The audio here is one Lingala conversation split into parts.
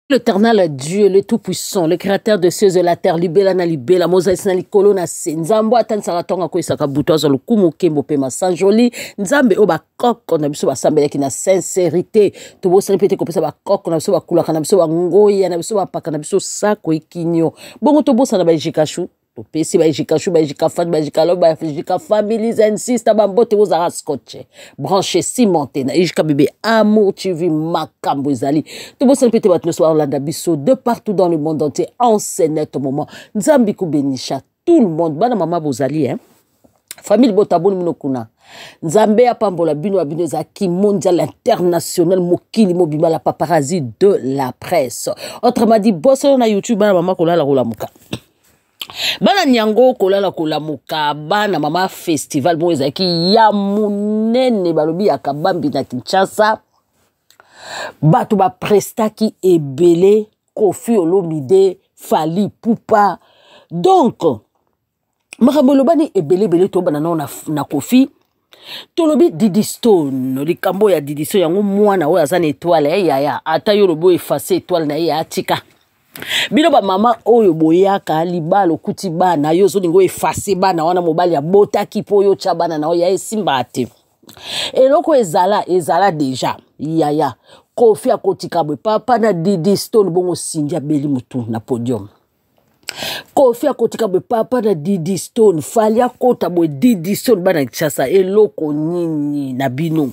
L'éternel Dieu, le Tout-Puissant, le Créateur de cieux et la terre, libela na libela, Mosaïs na likolo na se, Nzambo atan saratonga ko isaka butozo lukumu kembo pema sanjoli, Nzambe oba koko na biso basambeleki na sincérité, to bo répéter ko pesa ba koko na biso ba kulaka na biso ba ngoya na biso ba paka na biso sako ikinyo. Bongo to bosa na ba jikashu. Pesi ba jikashu ba jikafan ba jikalo ba jika families insiste ba mbote vous ara scotché branché cimenté na jika bébé amour tu vis makambo ezali to bo répéter ba le soir Orlando biso de partout dans le monde entier en ce net moment Nzambi ku benisha tout le monde bana mama bozali hein famille botaboni minokuna Nzambe apambola bino abino zaki mondial international mokili mobima la paparazzi de la presse autrement dit bosso na YouTube bana mama kolala kolamuka bana nyango kolala kolamuka bana mama festival mo ezaki ya munene balobi ya kabambi na Kinshasa batu ba prestaki ebele Koffi Olomide Fally Ipupa donc makambo bani ebele bele to bana na Koffi tolobi Didi Stone likambo ya Didi Stone yango mwana oyo azana étoile ya ata yo lobo effacer étoile na ya atika bino ba mama oyo boyaka libalo kuti bana yo zo lingo effacer bana wana mobali ya botaki po yo cha bana na ya esimba te eloko ezala deja yaya Koffi akotika bwe papa na Didi Stone bongo sinja beli mutu na podium Koffi akotika bwe papa na Didi Stone Fally akota bwe Didi Stone bana Kinshasa eloko nini na bino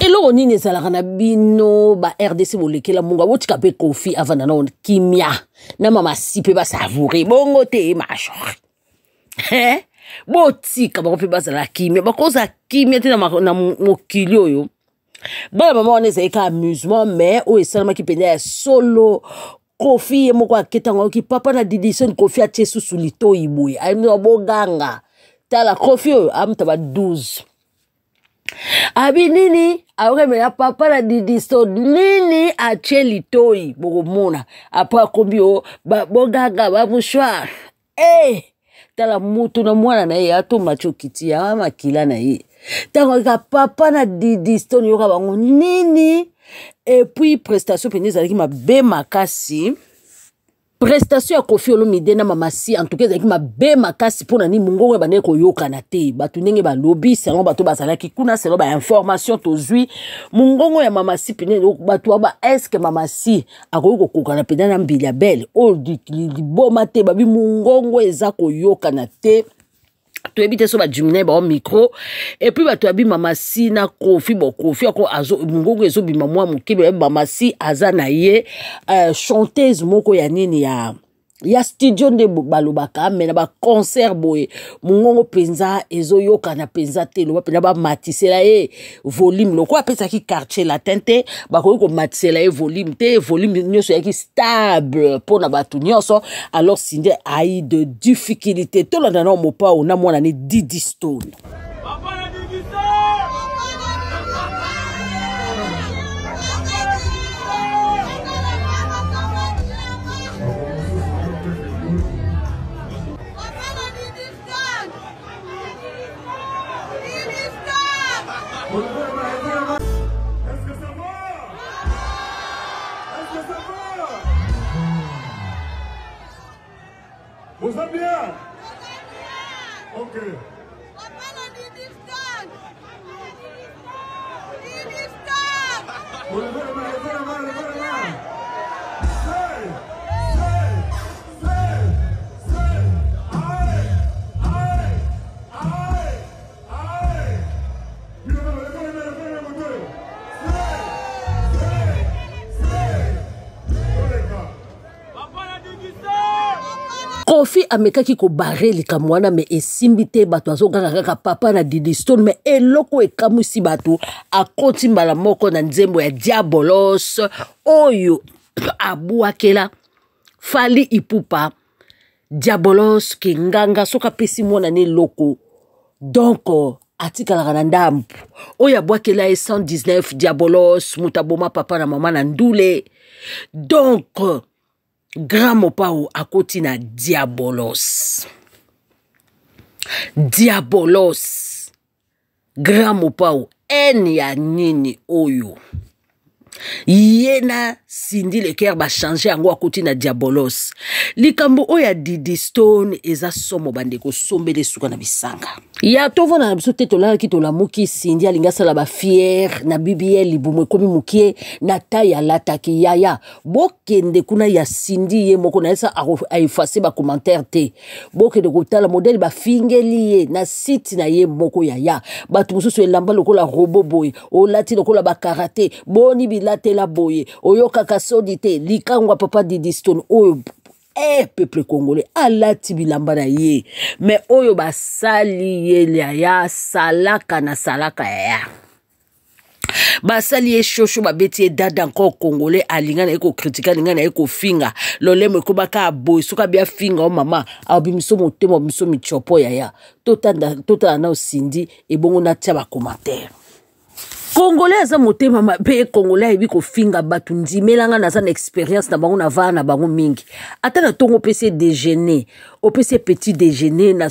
eloko nini ezalaka na bino ba RDC bolekela munga botika pe Koffi avana na kimia na mama sipe ba savourer bongo te major botika ba kope bazala kimia bakoza kimia te na mokili oyo bana mama wana ezalika amusement mais oyo esalamaki penda ya solo Koffi moko aketanga ki papa na Didi Stone Koffi atie susu litoyi boye ayimno boganga tala Koffi oyo amtaba 12 abi nini aweme ya papa na Didi Stone nini atie litoyi bokomona apa kombio boganga ba mouchoir tala mutu na mwana na ye ato macho kiti ya makila na ye tango ka papa na Didi Stone yoka bango nini et puis prestation peneza ki mabe makasi prestation ya Koffi Olomide na mama si en tout cas ki mabe makasi pona ni mungongo bane ko yoka na te batu ndenge ba lobby selon batu bazala ki kuna selon ba information tozui mungongo ya mama si pene batu ba est-ce que mama si akoyiko kokana pena na mbili ya belle o di boma te babi mungongo eza ko yoka na te to ebite so ba jumine ba micro et puis ba to abi mama si na Koffi bo Koffi ako azo mungongo ezo bima mwa mukebe mama si azana ye chanteuse moko ya nini ya studio nde balobaka mena ba concert boye mungongo penza ezo yoka na penza te lo pena ba matisela volume loko apesa ki quartier latin te ba ko matisela volume te volume nyoso ya ki stable pona batu nyoso alors sinde ai de difficulté to la na mo pa ona mwana ni Didi Stone Vous êtes bien? Ok. Koffi amekaki ko barre likambo wana me esimbi te bato azokaka kaka papa na Didi Stone me eloko ekamusi bato akoti mbala moko na nzembo ya Diabolos oyo abuakela Fally Ipupa Diabolos kenganga soka pesi mwana ne loko donc atikala na ndambu oyo abuakela 119 Diabolos mutaboma papa na mama na ndule donc Grand Mopao akoti na Diabolos Grand Mopao eni ya nini oyo Yena Cindy Leker ba changer yango akoti na Diabolos. Likambo oya Didi Stone eza somo bandeko sombele suka na bisanga. Ya tovona na biso te tola ki tola muki Cindy alinga sala ba fier na BBL libumwe komi mukie na taya lataki yaya. Bokende kuna ya Cindy ye moko na esa a effacer ba commentaire te. Bokende kotala modèle ba fingeli ye na site na ye moko yaya. Batu mususu elamba lokola robot boy. O lati lokola ba karate. Boni bilate la boye. Oyoka kasodi te. Likangwa papa Didi Stone. Oyo peuple congolais alati bilamba na ye. Mais oyo basali ye ya salaka na salaka ya. Basali ye shosho babeti ye dada encore congolais alinga na eko kritika linga na eko finga lolemo ko baka boy soka bia finga o mama abimiso motemo miso michopo ya tota na Cindy ebongo na tia ba commentaire. Congolais aza motema mabe Congolais ebi ko finga batu ndimelanga na sana expérience na bango na vana na bango mingi. Ata na tongo PC déjeuner, au PC petit déjeuner na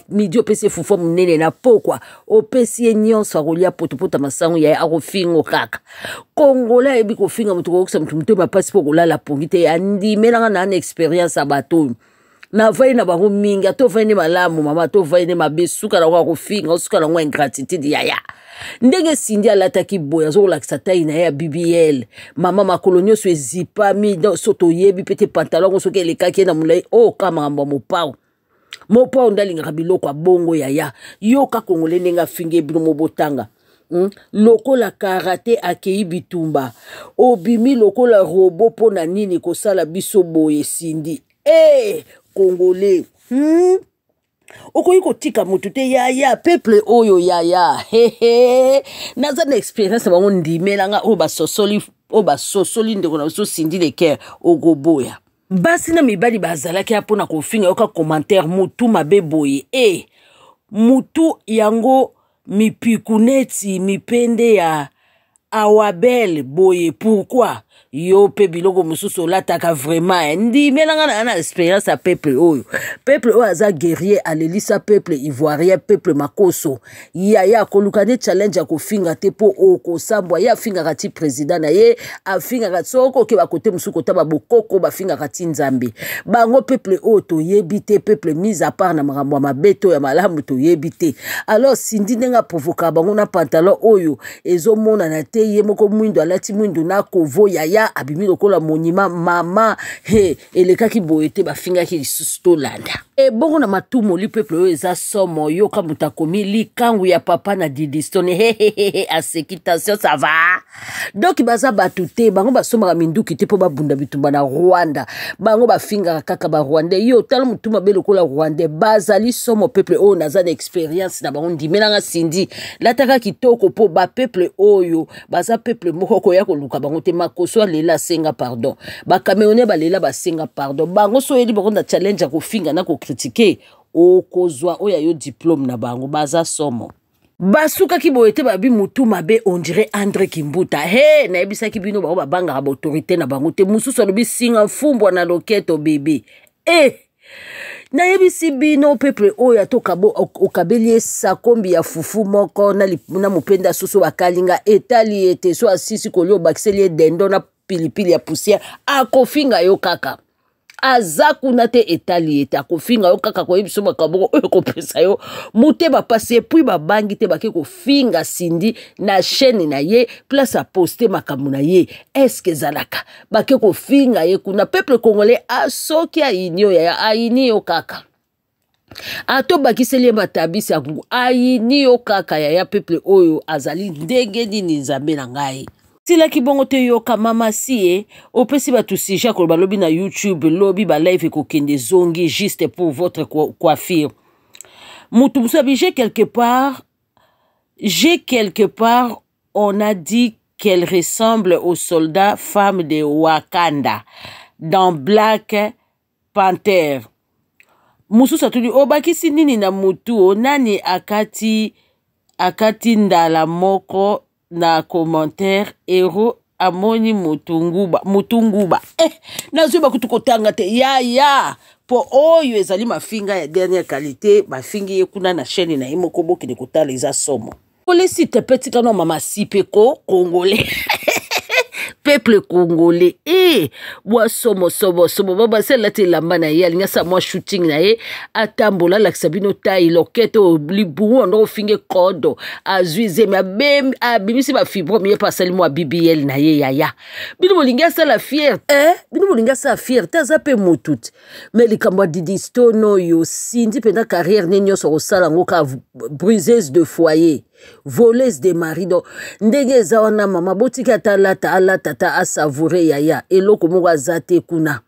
midi au PC fufu munene na pokwa, au PC nyonso akolia potopota masango ya akofingo kaka. Congolais ebi ko finga mutu ko kusa mutu ma passe pour kolala pongite ya ndimelanga na expérience abato. Na vai na bango mingi, ato vai ne malamu mama, ato vai ne mabesuka na ko finga, osuka na ngwa ingratitude ya. Ndenge Cindy alataki boya zo lakisa tayi na ya BBL mama makolonio so ezipa mi soto yebi pete pantalon so ke lekaki na mulai o kama ngamba mopao ndalinga biloko bongo ya yoka Congolais nenga finge bino mobotanga lokola karate akei bitumba obimi lokola robot pona nini kosala biso boye Cindy Congolais Okoyiko tika mutu te ya peuple oyo ya naza na experience bango ndimelanga oba sosoli ndeko na so Cindy Leker ogoboya basi na mibali bazalaki apona kofinga yoka commentaire mutu mabe boye mutu yango mipikuneti mipende ya awabel boye pourquoi yo pe biloko mususu lataka vraiment ndi melanga na expérience à peuple oyo aza guerrier alelisa peuple ivoirien peuple makoso ya kolukane challenge ko finga te po okosambwa ya finga kati président na ye afinga katsoko ke bakote musuko taba bokoko bafinga kati nzambe bango peuple oyo to yebite peuple mise à part na makambo mabeto ya malamu to yebite alors Cindy nenga provoka bango na pantalon oyo ezomona na te ye moko mwindo alati mwindo na kovo ya abimi lokola monima mama elekaki boyete bafingaki lisusu tolanda bongo na matumo li peuple oyo eza somo yoka mutakomi likangu ya papa na Didi Stone asekitation ça va donc baza batu te bango basomaka minduki te po babunda bitumba na Rwanda bango bafinga kaka ba Rwanda yo tala mutuma be lokola Rwanda bazali somo peuple oyo naza na expérience na bango ndimelanga Cindy lataka kitoko po ba peuple oyo baza peuple moko ko ya koluka bango te makoso lela senga pardon ba Camerounais balela basenga pardon bango so yeli bako na challenge ko finga na ko critiquer o kozwa oya yo diplôme na bango baza somo basuka ki boyete babi mutu mabe on dirait André Kimbuta na ebisa ki bino ba banga ba autorité na bango te mususu lobi singa fumbwa na loketo bébé na yebisi bino peuple oya to kabo okabeli sakombi ya fufu moko na mupenda susu bakalinga etali ete so asisi kolio bakiseli dendo na pilipili ya poussière akofinga yo kaka azaku na te etali ete akofinga yo kaka ko yebiso makaboko oyo kopesa yo mute bapasi puis babangi te bake kofinga Cindy na chaîne na ye place a poster makambo na ye eske zalaka bake kofinga ye kuna peuple congolais asoki ainio ya ainio kaka ato bakiseli matabisi ya ainio kaka ya peuple oyo azali ndenge nini nzambe na ngai Sila kibongo te yoka mama siye, opesi batu sija kolba lobi na YouTube, lobi ba live ko kende zongi juste pour votre coiffure. Moutoumsabi, j'ai quelque part, on a dit qu'elle ressemble aux soldats femmes de Wakanda dans Black Panther. Musu satuli obakisi nini na mutu nani akati ndala moko na commentaire ero amoni mutunguba nazuba kutukotanga te ya po oyo ezali mafinga ya dernière qualité mafingi yekuna na chaîne na imoko boki de kotala eza somo polisi te petit kana mama sipeko congolais peuple congolais. Eh, moi somo baba c'est la lamba na ye alinga sa moi shooting na ye atambola la sabino tai loketo libu on finge kodo azuize ma bem abimisi ba fibro mi passer moi BBL na ye yaya. Bino bolinga sa la fière. Bino bolinga sa fière ta zape motut. Mais les kamba Didi Stone yo sindi penda carrière nenyo so sala ngoka briseuse de foyer. Voleuse de mari do ndenge zawana mama botika alata ta asavoure yaya eloko moko azate kuna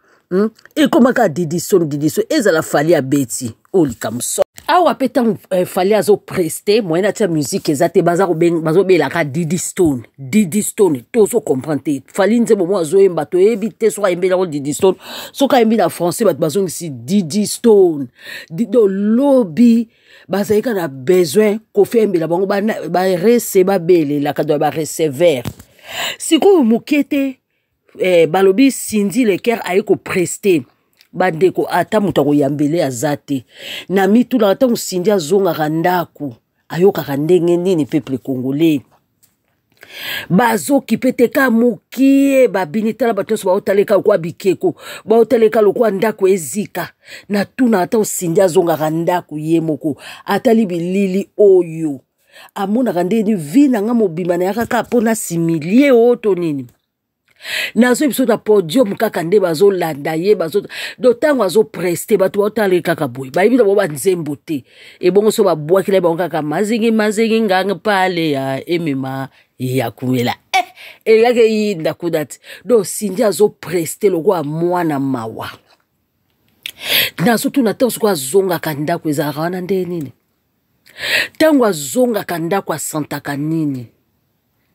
e komaka Didi Stone ezala fali ya beti olikamso awa petan fali azo prester moyena tia musique ezate bazo belaka Didi Stone tozo comprendre fali nze momo azo yemba to yebi te soka yembela ko Didi Stone soka yembi na français bat bazo ngisi Didi Stone do lobby bazalika na besoin ko fembela bango ba rese ba bele la kado ba recevoir siko mukete balobi sindi le cœur aye ko prester bandeko ata muta ko yambele azate na mitu la ata sindi azonga kandaku ayoka ndenge nini peuple congolais bazo kipete ka mukie babinitala batonso baotaleka kwa bikeko baotaleka lokwa ndako ezika na tuna ata osindi azonga ndako yemoko atali bilili oyo amona kandeni vina nga mobima na yakaka pona similie oto nini nazo biso na podium kaka nde bazo landa ye bazo do tango azo prester batu otale kaka boy ba ibita bo banzembo te e bongo so babwaki la bongo kaka mazingi nganga pale ya emema ya kuela e yake yinda kudati do sindi azo prester lokwa mwana mawa nazo tuna tanso kwa zonga kanda kweza kana nde nini tango azonga kanda kwa santa kanini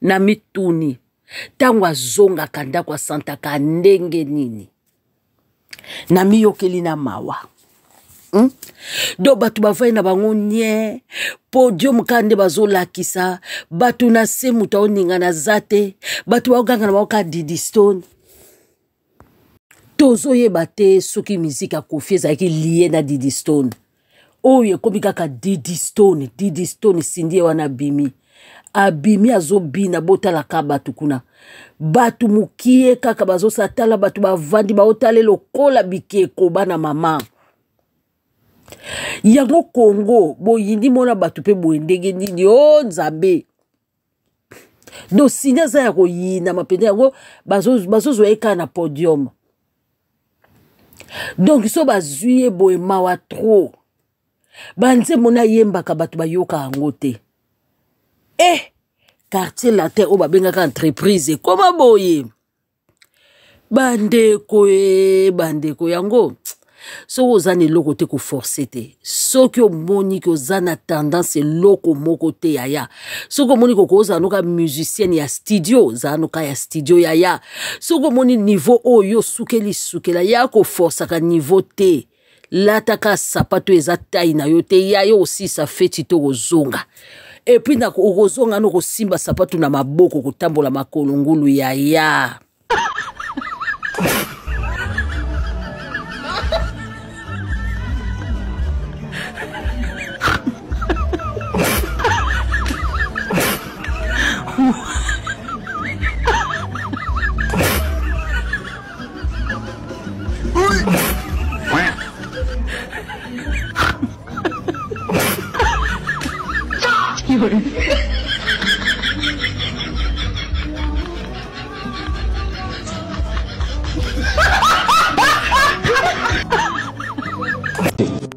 na mituni tango azonga kanda kwa santa kandenge nini na miyokeli na mawa do batu bavai na bango nye podium kande bazolakisa batu na se muta oninga na zate batu baoganga na baoka Didi Stone tozo yeba te soki mizika kofi ezalaki liye na Didi Stone oyo ekomi kaka Didi Stone sindi wana abimi azobina botalaka batu kuna batu mukie kaka bazosatala batu bavandi baotale lokola bikeko bana mama yango Congo boyindi mona batu pe boendenge nini o nzambe do sinya za ya koyina mapende yango bazozo eka na podium donc so bazuye boye mawa trop banze mona yembaka batu bayoka yango te quartier latin o babengaka entreprise koma boye bandeko yango so ozani loko te ko forcer te soki omoni ko zana tendance loko moko te yaya soko moni ko ozanoka musicienne ya studio zanoka ya studio yaya soko moni niveau oyo sukela ya ko forcer ka niveau te lataka sapato eza taille na yo te yayo aussi ça fait tito kozonga et puis na kozonga no kosimba sapato na maboko kotambola makolo ngulu yaya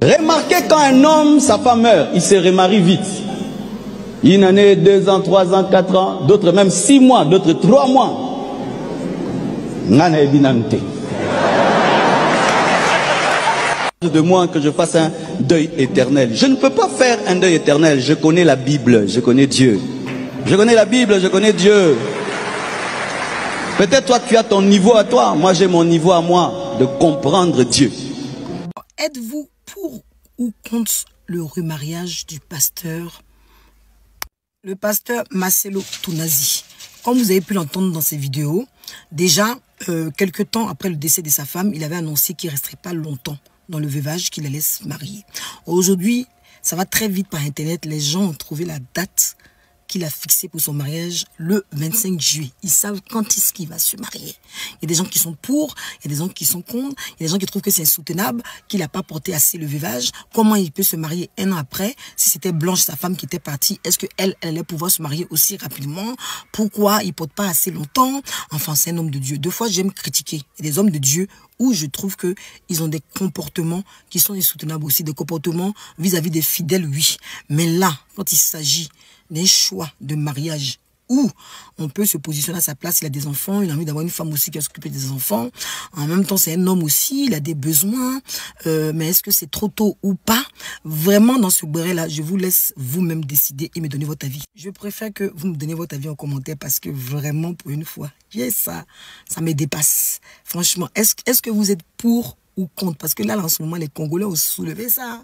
Remarquez quand un homme, sa femme meurt, il se remarie vite. Une année, 2 ans, 3 ans, 4 ans, d'autres même 6 mois, d'autres 3 mois. De moi que je fasse un deuil éternel. Je ne peux pas faire un deuil éternel. Je connais la Bible, je connais Dieu. Je connais la Bible, je connais Dieu. Peut-être toi tu as ton niveau à toi, moi j'ai mon niveau à moi de comprendre Dieu. Êtes-vous pour ou contre le remariage du pasteur, le pasteur Marcelo Tounazi? Comme vous avez pu l'entendre dans ses vidéos, déjà, quelques temps après le décès de sa femme, il avait annoncé qu'il ne resterait pas longtemps dans le veuvage, qu'il allait se marier. Aujourd'hui, ça va très vite par Internet. Les gens ont trouvé la date qu'il a fixé pour son mariage le 25 juillet. Ils savent quand est-ce qu'il va se marier. Il y a des gens qui sont pour, il y a des gens qui sont contre, il y a des gens qui trouvent que c'est insoutenable, qu'il n'a pas porté assez le veuvage. Comment il peut se marier un an après? Si c'était Blanche, sa femme, qui était partie, est-ce qu'elle allait pouvoir se marier aussi rapidement? Pourquoi il ne porte pas assez longtemps? Enfin, c'est un homme de Dieu. Deux fois, j'aime critiquer. Il y a des hommes de Dieu où je trouve qu'ils ont des comportements qui sont insoutenables aussi, des comportements vis-à-vis des fidèles, oui. Mais là, quand il s'agit d'un choix de mariage où on peut se positionner à sa place, il a des enfants, il a envie d'avoir une femme aussi qui va s'occuper des enfants. En même temps, c'est un homme aussi, il a des besoins. Mais est-ce que c'est trop tôt ou pas? Vraiment, dans ce béret-là, je vous laisse vous-même décider et me donner votre avis. Je préfère que vous me donniez votre avis en commentaire parce que vraiment, pour une fois, ça me dépasse. Franchement, est-ce que vous êtes pour ou contre? Parce que là, en ce moment, les Congolais ont soulevé ça.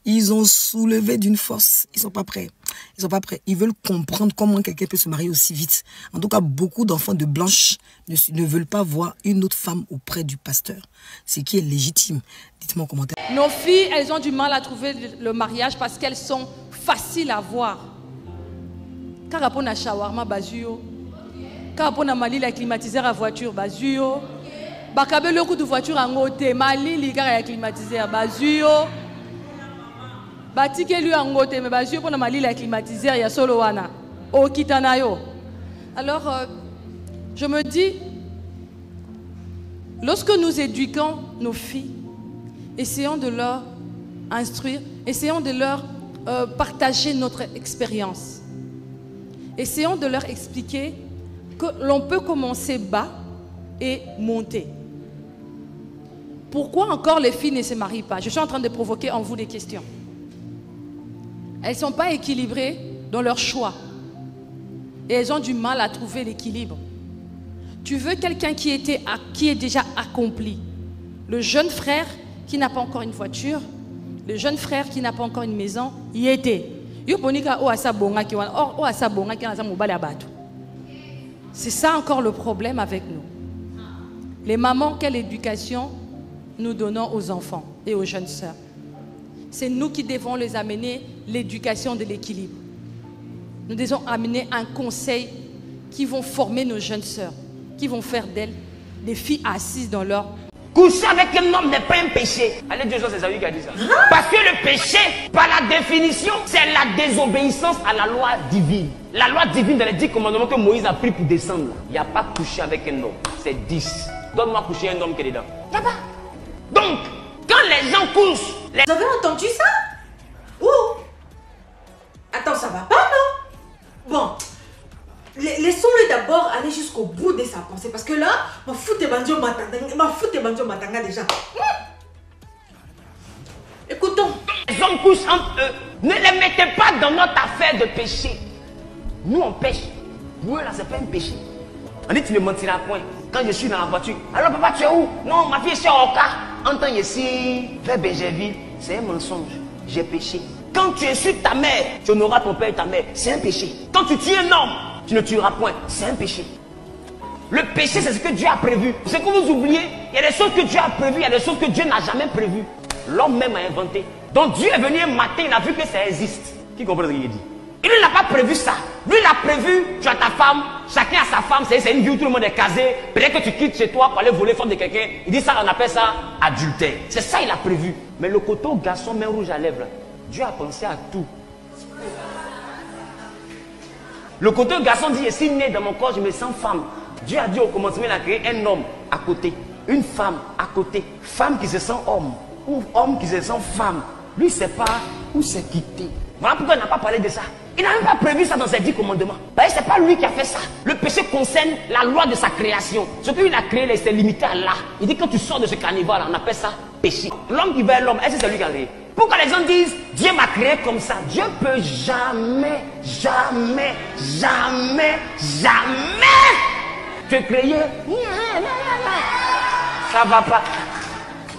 Ils ont soulevé d'une force. Ils sont pas prêts. Ils sont pas prêts. Ils veulent comprendre comment quelqu'un peut se marier aussi vite. En tout cas, beaucoup d'enfants de Blanche ne veulent pas voir une autre femme auprès du pasteur. Ce qui est légitime. Dites-moi en commentaire. Nos filles, elles ont du mal à trouver le mariage parce qu'elles sont faciles à voir. Car on a shawarma bazuyo. Car on a mali la climatiseur à voiture bazuyo. Bakabe le coup de voiture en côté, mali liga la climatiseur bazuyo. Batike lui en côté, mais bazuyo pour na mali la climatiseur ya solo wana. O kitanayo. Alors je me dis, lorsque nous éduquons nos filles, essayons de leur instruire, essayons de leur partager notre expérience. Essayons de leur expliquer que l'on peut commencer bas et monter. Pourquoi encore les filles ne se marient pas? Je suis en train de provoquer en vous des questions. Elles ne sont pas équilibrées dans leur choix. Et elles ont du mal à trouver l'équilibre. Tu veux quelqu'un qui est déjà accompli. Le jeune frère qui n'a pas encore une voiture, le jeune frère qui n'a pas encore une maison, y était. C'est ça encore le problème avec nous. Les mamans, quelle éducation nous donnons aux enfants et aux jeunes sœurs? C'est nous qui devons les amener l'éducation de l'équilibre. Nous devons amener un conseil qui vont former nos jeunes sœurs, qui vont faire d'elles des filles assises dans leur... Coucher avec un homme n'est pas un péché. Allez, Dieu, c'est Salut qui a dit ça. Parce que le péché, par la définition, c'est la désobéissance à la loi divine. La loi divine dans les 10 commandements que Moïse a pris pour descendre. Il n'y a pas couché avec un homme. C'est 10. Donne-moi coucher un homme qui est dedans. Il n'y a pas. Donc, quand les gens couchent... Vous avez entendu ça? Oh! Attends, ça va pas, non? Bon, laissons-le d'abord aller jusqu'au bout de sa pensée. Parce que là, ma foute banjo matanga déjà. Écoutons. Les hommes couchent entre eux. Ne les mettez pas dans notre affaire de péché. Nous, on pêche. Pour eux, là, c'est pas un péché. On dit, tu ne mentiras point. Quand je suis dans la voiture, alors papa, tu es où? Non, ma fille est sur Oka. Entends ici, vers Bégerville, c'est un mensonge. J'ai péché. Quand tu insultes ta mère, tu honoreras ton père et ta mère. C'est un péché. Quand tu tues un homme, tu ne tueras point. C'est un péché. Le péché, c'est ce que Dieu a prévu. C'est que vous oubliez, il y a des choses que Dieu a prévues, il y a des choses que Dieu n'a jamais prévues. L'homme même a inventé. Donc Dieu est venu un matin, il a vu que ça existe. Qui comprend ce qu'il dit? Il n'a pas prévu ça. Lui, il a prévu, tu as ta femme, chacun a sa femme, c'est une vie où tout le monde est casé. Peut-être que tu quittes chez toi pour aller voler la femme de quelqu'un. Il dit ça, on appelle ça adultère. C'est ça, il a prévu. Mais le coteau garçon, main rouge à lèvres, Dieu a pensé à tout. Le coteau garçon dit, si né dans mon corps, je me sens femme. Dieu a dit au commencement, il a créé un homme à côté, une femme à côté. Femme qui se sent homme, ou homme qui se sent femme. Lui, il ne sait pas où s'est quitté. Voilà pourquoi il n'a pas parlé de ça. Il n'a même pas prévu ça dans ses 10 commandements. Ce n'est pas lui qui a fait ça. Le péché concerne la loi de sa création. Ce qu'il a créé, c'est limité à là. Il dit quand tu sors de ce carnivore-là, on appelle ça péché. L'homme qui veut l'homme, est-ce que c'est lui qui a créé? Pourquoi les gens disent Dieu m'a créé comme ça? Dieu peut jamais, jamais, jamais, jamais te créer. Ça va pas.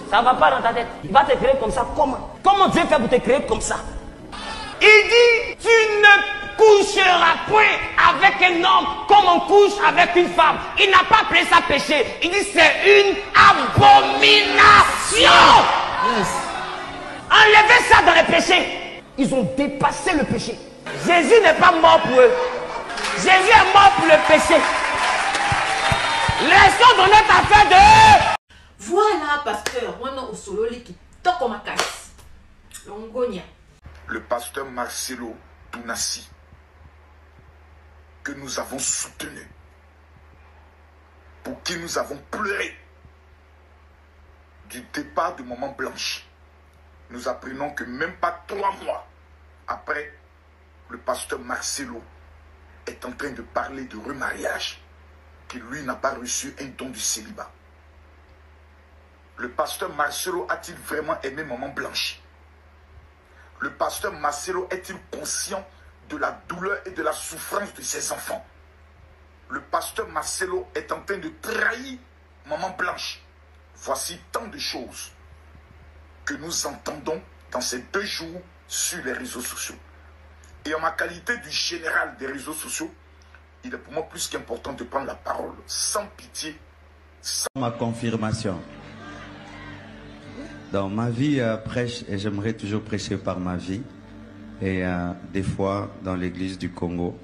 Ça va pas dans ta tête. Il va te créer comme ça. Comment? Comment Dieu fait pour te créer comme ça? Il dit, tu ne coucheras point avec un homme comme on couche avec une femme. Il n'a pas appelé ça péché. Il dit, c'est une abomination. Yes. Enlevez ça dans le péché. Ils ont dépassé le péché. Jésus n'est pas mort pour eux. Jésus est mort pour le péché. Restons dans notre affaire de... Voilà, pasteur. Moi, non, au solo, qui toque ma casse. Longonia. Le pasteur Marcelo Tounassi, que nous avons soutenu, pour qui nous avons pleuré du départ de Maman Blanche. Nous apprenons que même pas 3 mois après, le pasteur Marcelo est en train de parler de remariage, que lui n'a pas reçu un don du célibat. Le pasteur Marcelo a-t-il vraiment aimé Maman Blanche? Le pasteur Marcelo est-il conscient de la douleur et de la souffrance de ses enfants? Le pasteur Marcelo est en train de trahir Maman Blanche. Voici tant de choses que nous entendons dans ces 2 jours sur les réseaux sociaux. Et en ma qualité du général des réseaux sociaux, il est pour moi plus qu'important de prendre la parole sans pitié. Ma confirmation. Dans ma vie, prêche, et j'aimerais toujours prêcher par ma vie. Et des fois, dans l'église du Congo,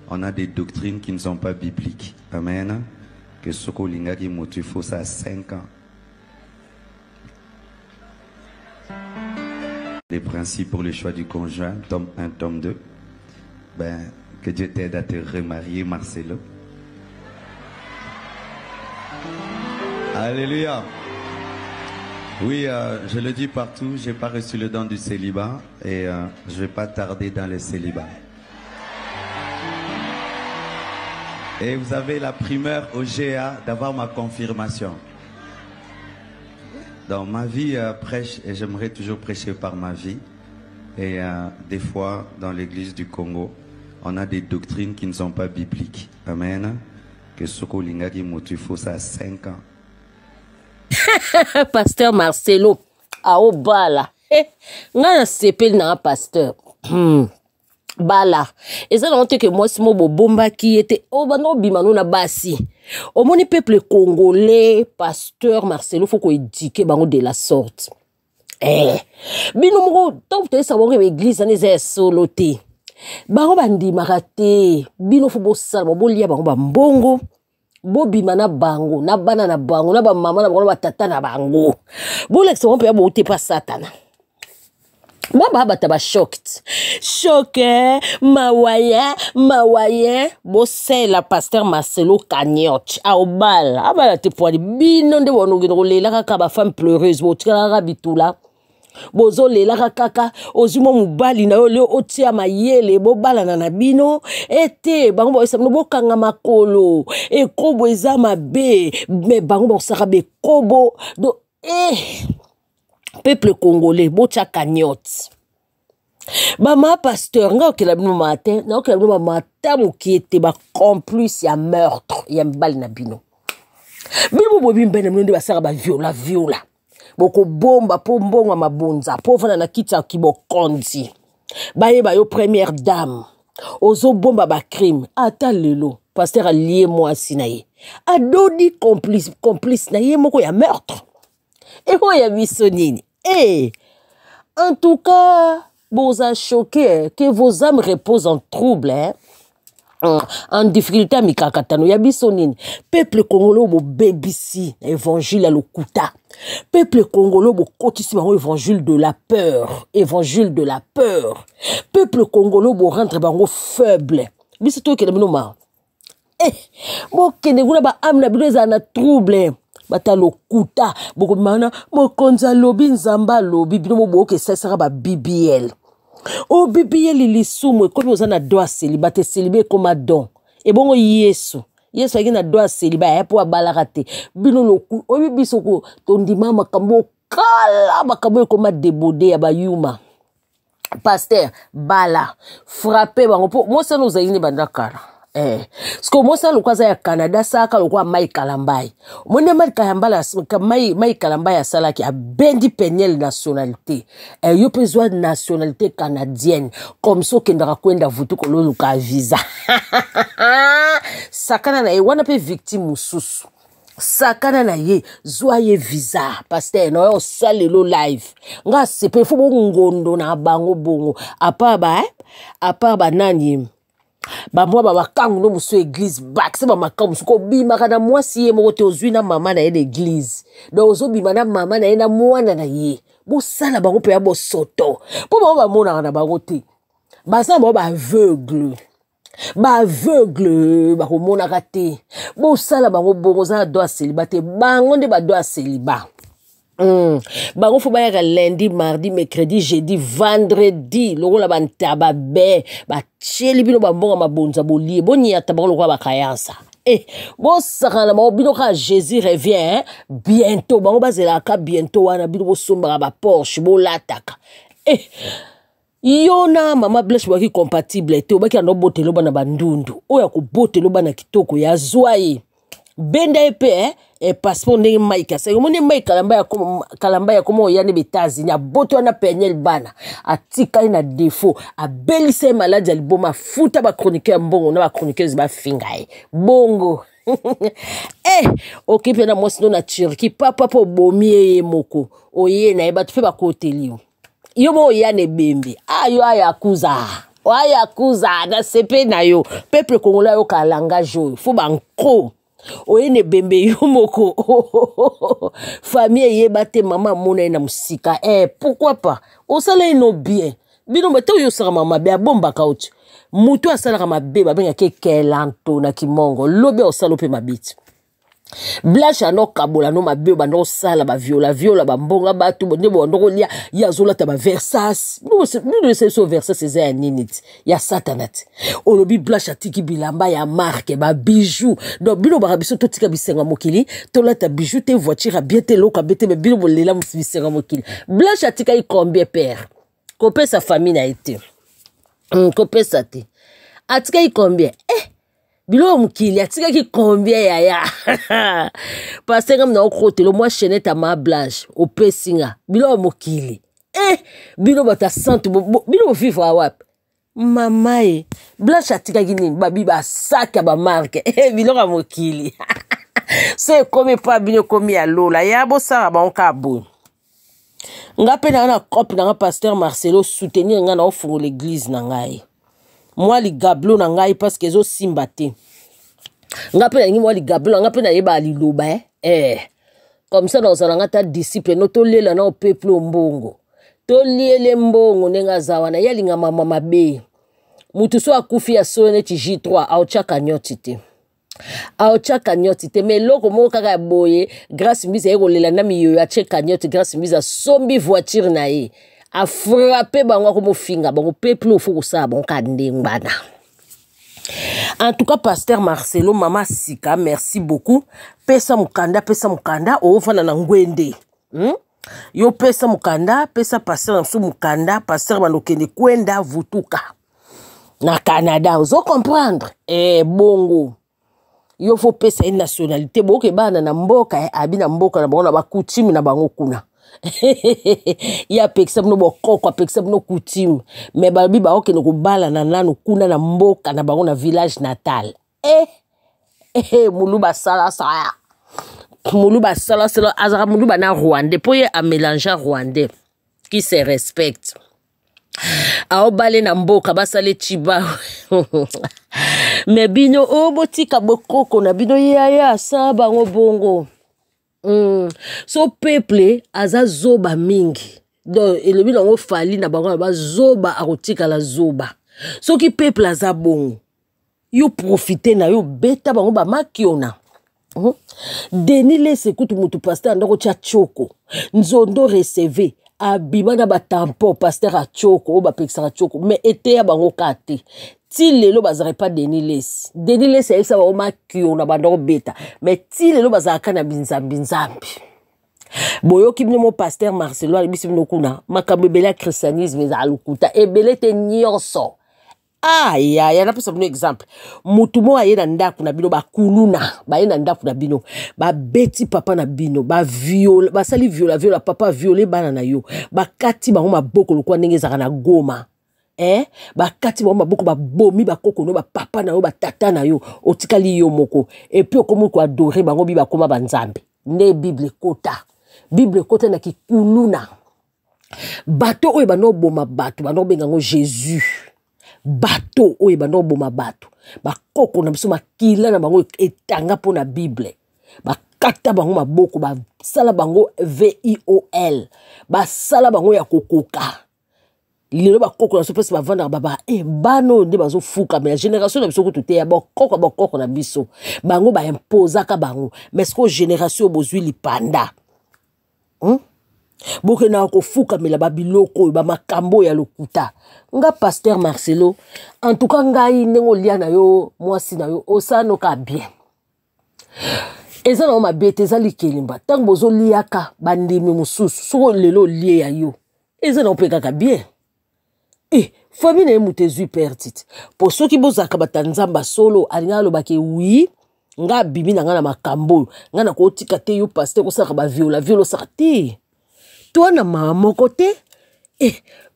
on a des doctrines qui ne sont pas bibliques. Amen. Que Soko Lingaki Motifo, ça a 5 ans. Les principes pour le choix du conjoint, tome 1, tome 2. Ben, que Dieu t'aide à te remarier, Marcelo. Alléluia. Oui, je le dis partout, je n'ai pas reçu le don du célibat et je ne vais pas tarder dans le célibat. Et vous avez la primeur au GA d'avoir ma confirmation. Dans ma vie, prêche, et j'aimerais toujours prêcher par ma vie. Et des fois, dans l'église du Congo, on a des doctrines qui ne sont pas bibliques. Amen. Que Soko Lingaki Motifo, ça a 5 ans. Pasteur Marcelo, ao bala. Nga sepel na pasteur. Bala. Et ça n'ont que moi, c'est mon bomba qui était au bano bimano na basi. Au moni peuple congolais, pasteur Marcelo, faut qu'on éduque bango de la sorte. Bino mo, tant que ça va l'église, on est soloté. Bango bandi marate. Bino faut bo sal, bo lia bango bambongo. Bo bimana bango, na bana na bango, na ba mama na bango, na tata na bango. Bo lex on peut bo te pas satana. Baba bataba shocked. Choqué, mawaye, bo c'est la pasteur Marcelo Cagnotte. A obal, abala te poali bino de wono gidrole la kaka ba femme pleureuse, bo tkala bitula. Bozo le la kaka ozimo mubali na yo le otia mayele bo bala na bino ete bango bo samno bo kanga makolo e kobo eza mabe me bango bo saka be kobo do peuple congolais bo tia Cagnotte. Bama pasteur nga okela bino matin na okela bino matin mo ki ete ba complice ya meurtre ya mbali na bino. Bino bo bimbene mno ba saka ba viola. Boko bomba po mbongo mabunza po fana na kita kibokondi baye bayo première dame ozo bomba ba crime ata lelo pasteur allié moi sinaye adodi complice na ye moko ya meurtre et ho ya bisonini en tout cas vous a choqué que vos âmes reposent en trouble en difficulté à mikakatano ya bisonini peuple congolais bo bebisi évangile à lokuta peuple congolais bo kotisi bango évangile de la peur peuple congolais bo rendre bango faible biso to kele binoma bo kende kuna ba amna bidoza na trouble bata lokuta boko mana mo konza lobi nzamba lobi bino bo ke sesera ba BBL. O BBL lisumu comme aux ana doit célibataire célibé comme don et bon yesu a na doit célibataire pour balarate bino loku o bibisoko tondima makambo kala makambo comme débodé ya bayuma pasteur bala frappé bango po moi ça nous a ini bandakala parce que moi ça le kwaza ya Canada ça ka le kwa Mai Kalambai mone Mai Kalambai ya sala ki a bendi penel nationalité yo besoin de nationalité canadienne comme ça kendra kwenda vutu ko lo ka visa sakana na wana pe victime mususu sakana na ye zoye visa pasteur no salelo live nga sepe fo bongondo na bango bongo apa ba à part banani moi bakangu no muso église bak c'est makambo ko bimaka na mwasi ye moko te ozwi na mama na ye l'église donc ozobima na mama na ye na mwana na ye bosala bango mpe ya bosoto mpo bango bamonaka na bango te basala bango baaveugle bakomonaka te bosala bango bongo oza na do ya célibat te bango nde bado ya célibat bango fo bayaka lundi mardi mercredi jeudi vendredi lokola bantaba be batieli bino bambonga mabonza bolie boniata bango lokola bakayansa bosakana bango bino kaka jésus revient bientôt bango bazelaka bientôt wana bino bosombaka baporsche bolataka yo na mama Blanche baki compatible te obaki ando botelo bana bandundu oya ko botelo bana kitoko ya zwaye benda epe passeport ndenge maika sa yomone maika kalamba ya komo ya ne betazi nya boto na penyel bana atika ina défaut abelise maladi alboma futa ba chroniqueur mbongo na ba chroniqueuse ba fingaye bongo okipe na mwasi no na Turquie papa po bomie moko oye na eba tufe ba kotelio yo mo ya ne bembe ayo ayakuza na sepe na yo peuple congolais yo ka langage yo fo banko oye ne bembe yo moko famille yeba te mama mona na musika pourquoi pas osala ino bien bino mete yo sara mama be bomba kauti mutu asala mabe babenga ke kelanto na kimongo lobe osala pe mabiti Blanche ano kabola no mabe bando sala ba viola bambonga batu bonde bondo lia ya zola ta ba versas nous c'est so versas c'est un ninit ya satanat olobi Blanche atiki bilamba ya marque ba bijoux donc bino ba biso to tika bisenga mokili to la ta bijoux te voiture bien te loka bete me bino bolela bisenga mokili Blanche atika i combien père copé sa famille na été copé sa te atika i combien bilo mukili atika ki combien ya parce que comme na okote le moi chenette à ma Blanche au pesinga bilo mukili bilo bata sante bilo vivre wap mama Blanche atika ki ni babi ba sac ba marque bilo ka mukili c'est comme pas bien comme ya lola ya bo sara ba on ka bon nga pe na cop na pasteur Marcelo soutenir nga na ofungo l'église na ngai moi li gablo na ngai parce que zo simbate nga pe na moi li gablo nga pe na yeba li loba comme ça dans un ta disciple no to lela na peuple mbongo to liele mbongo nenga zawana yali nga mama mabe mutu so akufi ya so ne ti J3 aochaka nyoti te mais loko mo kaka boye grâce mise eko lela na miyo ya cheka nyoti grâce mise sombi voiture na ye a frappé bango ko mofinga bango peuple fo ko sa bango ka ndengana. En tout cas pasteur Marcelo mama sika merci beaucoup pesa mukanda o fana na ngwende yo pesa mukanda pesa pasteur na mukanda pasteur balokende kwenda vutuka na Canada ozo comprendre bongo yo faut pesa une nationalité boke bana na mboka abina mboka na bango na bakutimi na bango kuna ya peksa no bokoko peksa no coutume mais babi ba oke no kubala na nanu kuna na mboka na bango na village natal muluba sala azara muluba na rwandais poye a mélanger rwandais qui se respecte ao bale na mboka basale chiba mais bino botika bokoko na bino ya sa bango bongo so peuple aza zoba mingi donc elobi nango fali na bango ba zoba akotika la zoba soki peuple aza bongo yo profiter na yo beta bango ba makiona Denis lese kutu mutu pasteur ndako cha choko nzondo receve abima na batampo pasteur a choko ba pekisa choko mais ete ya bango kate ti lelo bazare pas Denis lese esa ba makiona bandako beta mais ti lelo bazaka na binzambi boyoki mo pasteur Marcelo alibisi kuna makambo bela christianisme za alukuta ebele te nyonso ya na pesa exemple mutu mo ayena ndaku na bino bakuluna bayena ndaku na bino ba beti papa na bino ba viola basali viola papa violer bana na yo bakati bango maboko lokwa ndenge zaka na Goma bakati bango maboko babomi bakoko no ba papa na yo batata na yo otikali yo moko et puis okomo ko adorer bango bi bakoma banzambe ne bible kota na kikuluna bato oyo bano boma bato bano bengango Jésus bato oyo bando boma bato bakoko na biso makila na bango etanga po na Bible bakata bango maboko basala bango VIOL basala bango ya kokoka lelo bakoko na so pesi bavanda baba bano nde bazofuka mais la génération na biso ko tuteya bakoko na biso bango ba imposaka bango mais ce que génération bozwi lipanda boke na kofuka mela babiloko ba makambo ya lokuta nga pasteur Marcelo en tout cas ngai nengo lia na yo mwasi na yo osano ka bien eza na ma bete za likelimba tango bozo liaka bandimi mususu soko lelo lie ya yo eza na opeka ka bien famille na mutezui pertite pour ceux qui bozaka batanzamba solo alinga lo bake oui nga bibi na nga na makambo nga na ko tika te yo pasteur ko saka ba viola saka te toi na mama côté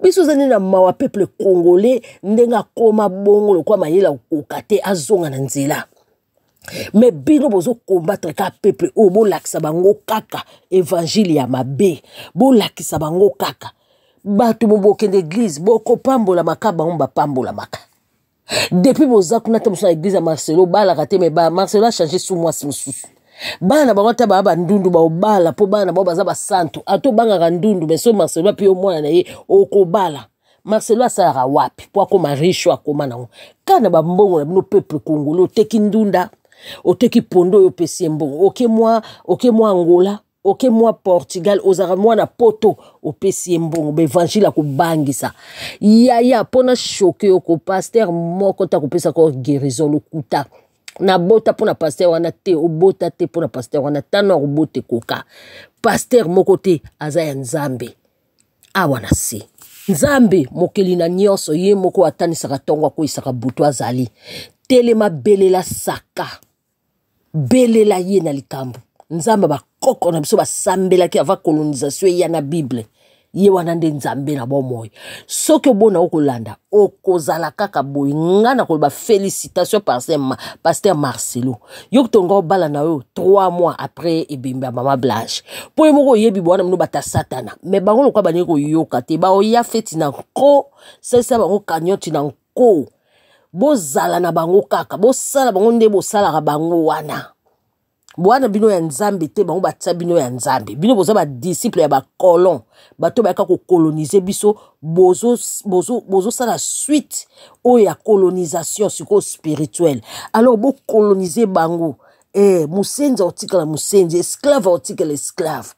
biso zani na mawa peuple congolais ndenga koma bongo lo kwa mayela kokate azonga na nzela mais bino bozo combattre ka peuple o bo lakisa bango kaka évangile ya mabe bo lakisa bango kaka batu boboke d'église boko pambola makaba on pambola maka depuis boza kuna te musa église ya Marcelo bala kate me ba Marcelo a changé sous moi mususu bana bangata ba ndundu ba obala po bana ba baza ba santo ato banga ndundu mais so Marcelo pi o mwana na ye okobala Marcelo asara wapi po akoma riche akoma na kana ba mbongo na bino peuple congolais oteki ndunda oteki pondo yo pesi mbongo oke moi Angola oke moi Portugal ozara moi na poto opesi mbongo be évangile ko bangisa ya pona choqué ko pasteur moko ta ko pesa ko guérison lokuta na bota pona pasteur wana te obota te pona pasteur wana tano obote koka pasteur moko te aza ya Nzambe awana si Nzambe mokeli na nyonso ye moko atanisaka tongo ko isaka butu azali telema belela saka belela ye na likambo Nzambe bakoko na biso basambela ki ava colonisation ya na Bible ye wana nde Nzambe na bomoy soki obona okolanda okozala kaka boy ngana ko ba félicitations pasteur Marcelo yo tongo bala na yo 3 mois après ebimba mama Blanche po moko yebi bwana mino bata satana mais bango lokwa banye ko yoka te ba o ya feti na ko sesa bango kanyoti na ko bozala na bango kaka bosala bango nde bosala ka bango wana bwana bino ya Nzambe te bango batsa bino ya Nzambe bino boza ba disciple ya ba colon bato ba ka ko coloniser biso bozo sala suite o ya colonisation siko spirituelle alors bo coloniser bango musenzi otikala musenzi esclave otikala esclave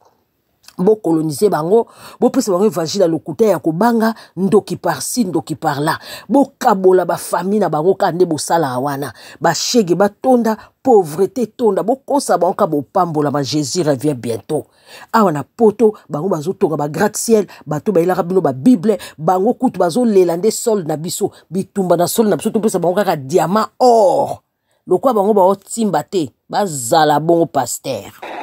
bo coloniser bango bo pesa bango évangile lokuta ya kobanga ndoki par-ci ndoki par-là bo kabola ba famille na bango kande bo sala wana ba shege ba tonda pauvreté tonda bo kosa bango ka bo pambola ba Jésus revient bientôt awana poto bango bazo tonga ba gratte-ciel bato ba ilaka bino ba Bible bango kutu bazo lelande sol na biso bitumba na sol na biso to pesa bango kaka diamant or lokwa bango ba otimba te bazala bongo pasteur